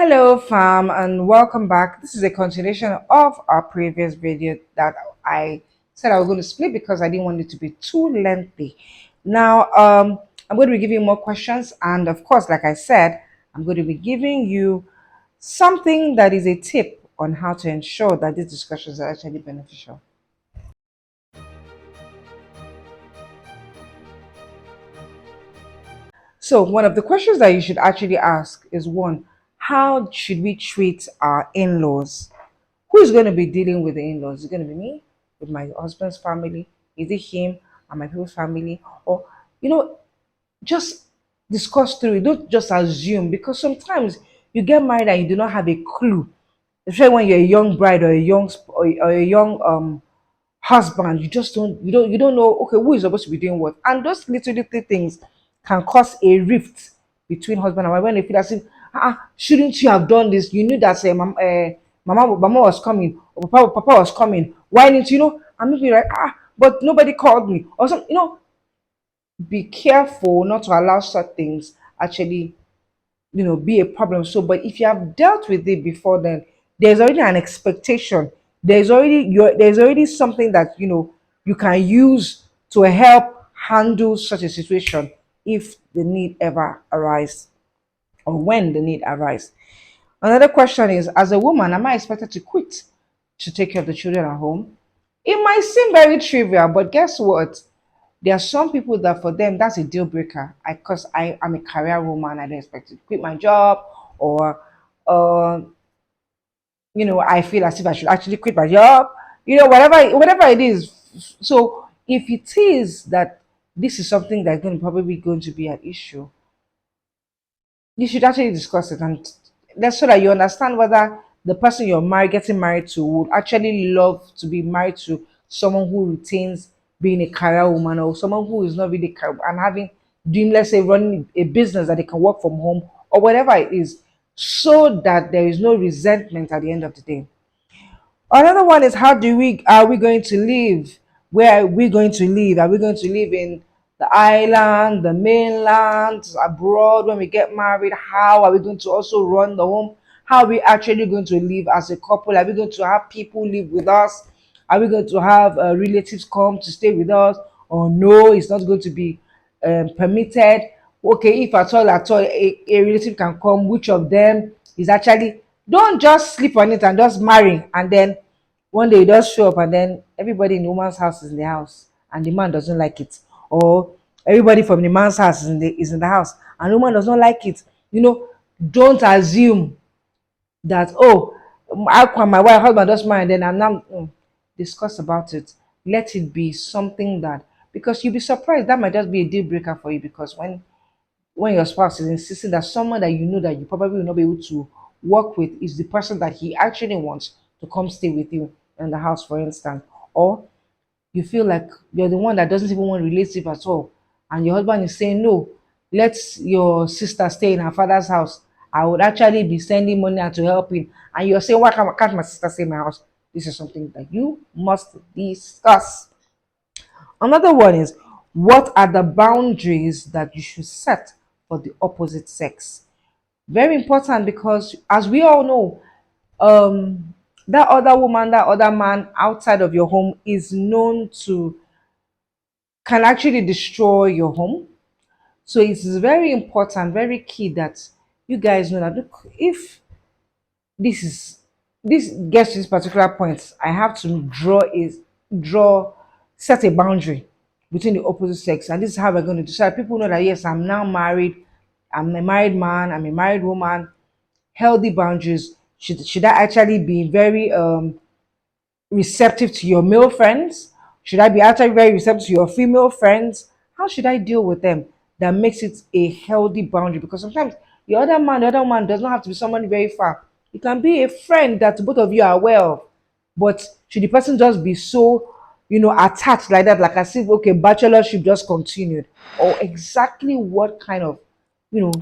Hello, fam, and welcome back. This is a continuation of our previous video that I said I was going to split because I didn't want it to be too lengthy. Now, I'm going to be giving more questions, and of course, like I said, I'm going to be giving you something that is a tip on how to ensure that these discussions are actually beneficial. So, one of the questions that you should actually ask is one, how should we treat our in laws? Who's going to be dealing with the in-laws? Is it going to be me with my husband's family? Is it him and my people's family? Or, you know, just discuss through it. Don't just assume because sometimes you get married and you do not have a clue. Especially when you're a young bride or a young husband, you don't know, okay, who is supposed to be doing what. And those little things can cause a rift between husband and wife when they feel as if, shouldn't you have done this? You knew that mama was coming, or papa was coming. Why didn't you know? I'm maybe like, but nobody called me. Or some, be careful not to allow such things actually be a problem. So but if you have dealt with it before, then there's already an expectation, there's already something that you can use to help handle such a situation if the need ever arise, or when the need arise. Another question is, as a woman, am I expected to quit to take care of the children at home? It might seem very trivial, but guess what? There are some people that for them that's a deal breaker. Because I am a career woman, I don't expect to quit my job, or uh, I feel as if I should actually quit my job. Whatever it is. So if it is that this is something that's probably going to be an issue, you should actually discuss it, and that's so that you understand whether the person getting married to, would actually love to be married to someone who retains being a career woman, or someone who is not really and having doing, let's say, running a business that they can work from home, or whatever it is, so that there is no resentment at the end of the day. Another one is, how do we are we going to live? Where are we going to live? Are we going to live in the island, the mainland, abroad when we get married? How are we going to also run the home? How are we actually going to live as a couple? Are we going to have people live with us? Are we going to have relatives come to stay with us? Or no, it's not going to be permitted. Okay, if at all a relative can come, which of them is actually, don't just sleep on it and just marry, and then one day you just show up and then everybody in the woman's house is in the house and the man doesn't like it, or everybody from the man's house is in the house and the woman does not like it. Don't assume that, oh, how come my wife husband just married and then I'm not. Discuss about it. Let it be something that, because you'll be surprised, that might just be a deal breaker for you, because when your spouse is insisting that someone that you know that you probably will not be able to work with is the person that he actually wants to come stay with you in the house, for instance, or you feel like you're the one that doesn't even want a relationship at all, and your husband is saying, no, let your sister stay in her father's house. I would actually be sending money out to help him. And you're saying, why can't my sister stay in my house? This is something that you must discuss. Another one is, what are the boundaries that you should set for the opposite sex? Very important, because as we all know, that other woman, that other man outside of your home is known to, can actually destroy your home. So it's very important, very key that you guys know that, look, if this is this gets to this particular point, I have to draw set a boundary between the opposite sex, and this is how we're going to decide. People know that, yes, I'm now married, I'm a married man, I'm a married woman. Healthy boundaries. Should I actually be very receptive to your male friends? Should I be actually very receptive to your female friends? How should I deal with them that makes it a healthy boundary? Because sometimes the other man does not have to be someone very far. It can be a friend that both of you are aware of. But should the person just be so, attached like that, like as if, okay, bachelorship just continued? Or exactly what kind of, you know,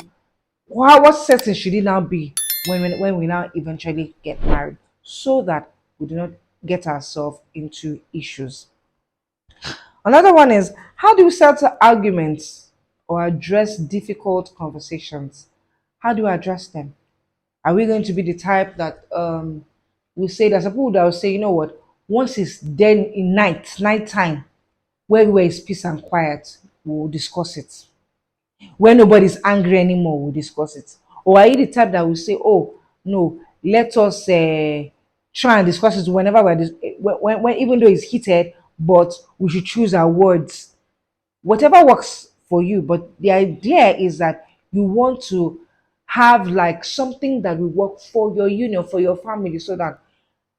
what setting should it now be when we now eventually get married, so that we do not get ourselves into issues? Another one is, how do we settle arguments or address difficult conversations? How do we address them? Are we going to be the type that we say there's some people that will say, you know what, once it's then in night time, where is peace and quiet, we'll discuss it. When nobody's angry anymore, we'll discuss it. Or are you the type that will say, oh no, let us try and discuss it whenever when even though it's heated, but we should choose our words, whatever works for you. But the idea is that you want to have like something that will work for your union, for your family, so that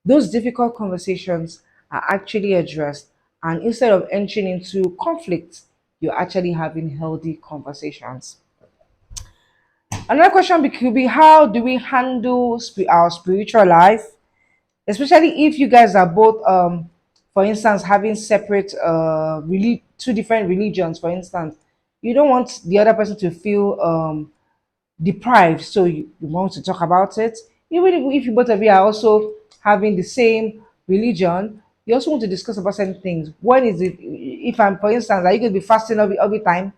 those difficult conversations are actually addressed. And instead of entering into conflict, you're actually having healthy conversations. Another question could be, how do we handle our spiritual life, especially if you guys are both, for instance, having separate, two different religions. For instance, you don't want the other person to feel deprived, so you want to talk about it. Even if you both of you are also having the same religion, you also want to discuss about certain things. When is it? If I'm, for instance, are you going to be fasting every time?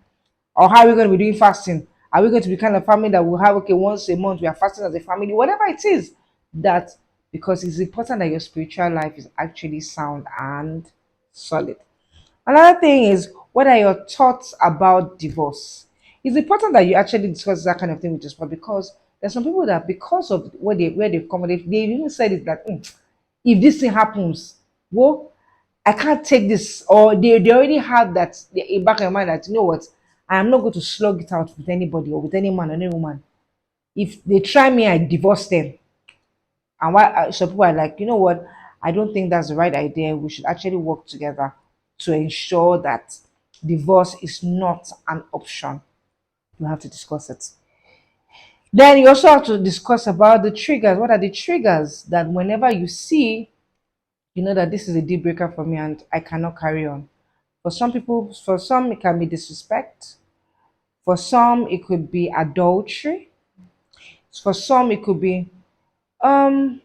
Or how are we going to be doing fasting? Are we going to be kind of family that will have, okay, once a month we are fasting as a family, whatever it is, that because it's important that your spiritual life is actually sound and solid. Another thing is, what are your thoughts about divorce? It's important that you actually discuss that kind of thing with your spouse, because there's some people that, because of where they've come, they've even said it that, if this thing happens, well, I can't take this, or they already have that in back of their mind that, you know what, I am not going to slug it out with anybody or with any man or any woman. If they try me, I divorce them. And why some people are like, you know what, I don't think that's the right idea. We should actually work together to ensure that divorce is not an option. You have to discuss it. Then you also have to discuss about the triggers. What are the triggers that whenever you see, you know that this is a deal breaker for me and I cannot carry on? For some people, for some, it can be disrespect. For some, it could be adultery. For some, it could be um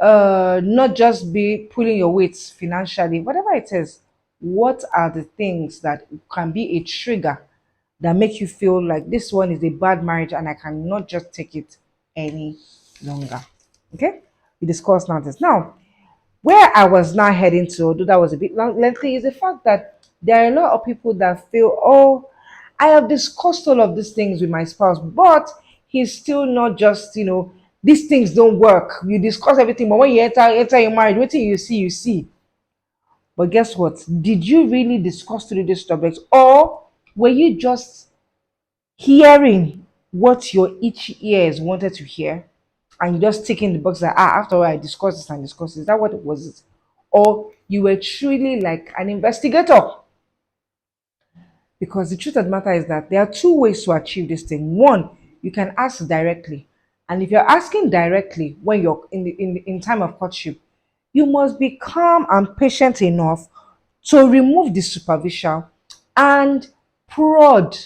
not just be pulling your weight financially, whatever it is. What are the things that can be a trigger that make you feel like this one is a bad marriage and I cannot just take it any longer? Okay, we discussed now this. Now, where I was now heading to, although that was a bit lengthy, is the fact that there are a lot of people that feel, oh, I have discussed all of these things with my spouse, but he's still not just, these things don't work. You discuss everything, but when you enter your marriage, what you see, you see. But guess what? Did you really discuss through these topics, or were you just hearing what your each ears wanted to hear, and you just ticking the box that, after all I discussed this and discussed this? Is that what it was? It? Or you were truly like an investigator? Because the truth of the matter is that there are two ways to achieve this thing. One, you can ask directly. And if you're asking directly when you're in time of courtship, you must be calm and patient enough to remove the superficial and prod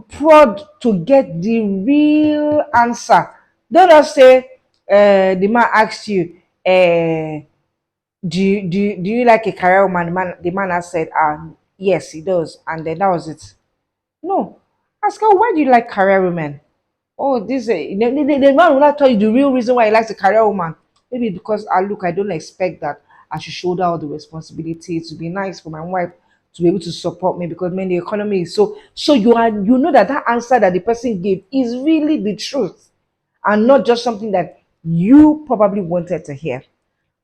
prod to get the real answer. Don't just say the man asked you, do you like a career woman? The man has said, yes, he does, and then that was it. No, ask her, why do you like career women? Oh, this the man will not tell you the real reason why he likes a career woman. Maybe because look, I don't expect that I should shoulder all the responsibility. To be nice for my wife to be able to support me, because man, the economy is so you know that answer that the person gave is really the truth, and not just something that you probably wanted to hear.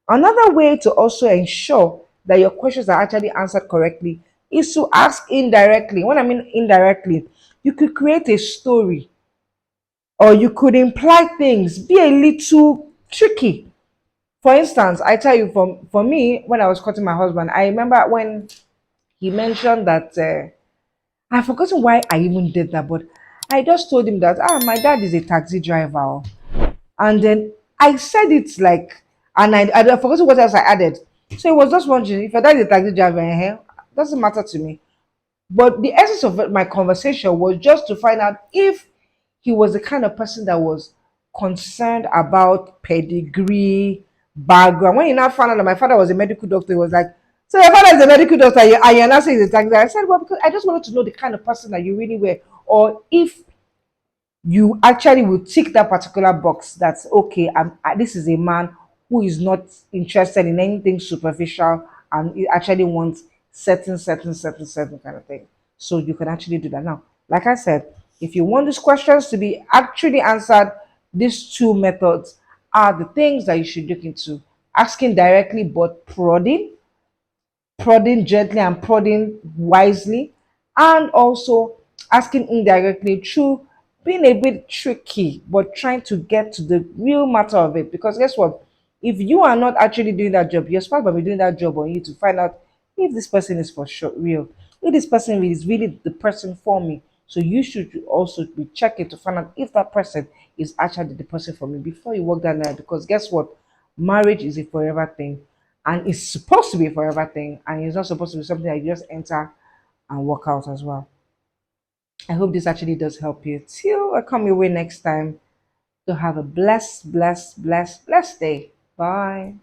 Another way to also ensure that your questions are actually answered correctly is to ask indirectly. When I mean indirectly, you could create a story, or you could imply things, be a little tricky. For instance, I tell you, for me, when I was courting my husband, I remember when he mentioned that, I've forgotten why I even did that, but I just told him that, my dad is a taxi driver. Oh. And then I said it like, and I forgot what else I added. So he was just wondering, if your dad is a taxi driver, doesn't matter to me. But the essence of my conversation was just to find out if he was the kind of person that was concerned about pedigree, background. When he now found out that my father was a medical doctor, he was like, so your father is a medical doctor, and you're not saying he's a taxi driver. I said, well, because I just wanted to know the kind of person that you really were, or if you actually will tick that particular box. That's okay. This is a man who is not interested in anything superficial, and he actually wants certain kind of thing. So you can actually do that. Now, like I said, if you want these questions to be actually answered, these two methods are the things that you should look into: asking directly but prodding gently and prodding wisely, and also asking indirectly through being a bit tricky, but trying to get to the real matter of it. Because guess what? If you are not actually doing that job, your spouse will be doing that job on you to find out if this person is for sure real, if this person is really the person for me. So you should also be checking to find out if that person is actually the person for me before you walk down there. Because guess what? Marriage is a forever thing, and it's supposed to be a forever thing, and it's not supposed to be something that you just enter and work out as well. I hope this actually does help you. Till I come your way next time, to have a blessed day. Bye.